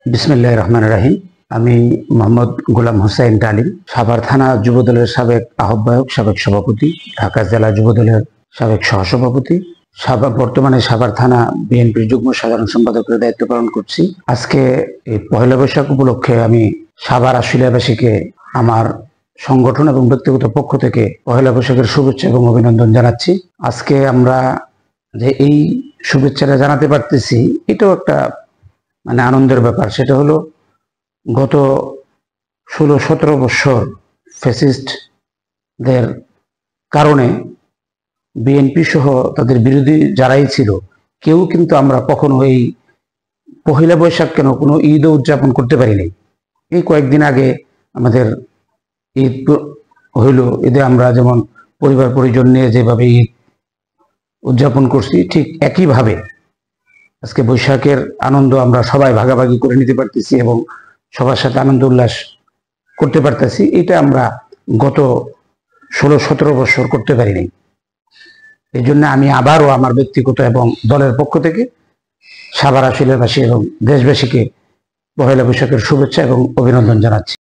বিসমিল্লাহির রহমানির রহিম। আমি মোহাম্মদ গোলাম হোসেন ডালিম, সাভার থানা যুবদলের সাবেক আহ্বায়ক, সাবেক সভাপতি, ঢাকা জেলা যুবদলের সাবেক সহসভাপতি, বর্তমানে সাভার থানা বিএনপির যুগ্ম সাধারণ সম্পাদকের দায়িত্ব পালন করছি। আজকে এই পহেলা বৈশাখ উপলক্ষে আমি সাভার আশুলিয়াবাসীকে আমার সংগঠন এবং ব্যক্তিগত পক্ষ থেকে পহেলা বৈশাখের শুভেচ্ছা এবং অভিনন্দন জানাচ্ছি। আজকে আমরা যে এই শুভেচ্ছাটা জানাতে পারতেছি, এটাও একটা আনন্দের ব্যাপার। সেটা হলো গত 16-17 বছর ফ্যাসিস্টদের কারণে বিএনপি সহ তাদের বিরোধী যারাই ছিল, কেউ কিন্তু আমরা কখনো এই পহেলা বৈশাখ কেন কোনো ঈদও উদযাপন করতে পারিনি। এই কয়েকদিন আগে আমাদের ঈদ হইল, ঈদে আমরা যেমন পরিবার পরিজন নিয়ে যেভাবে ঈদ উদযাপন করছি, ঠিক একইভাবে আজকে বৈশাখের আনন্দ আমরা সবাই ভাগাভাগি করে নিতে পারতেছি এবং সবার সাথে আনন্দ উল্লাস করতে পারতেছি। এটা আমরা গত 16-17 বছর করতে পারিনি। এই জন্য আমি আবারও আমার ব্যক্তিগত এবং দলের পক্ষ থেকে সাভার আশুলিয়াবাসী এবং দেশবাসীকে পহেলা বৈশাখের শুভেচ্ছা এবং অভিনন্দন জানাচ্ছি।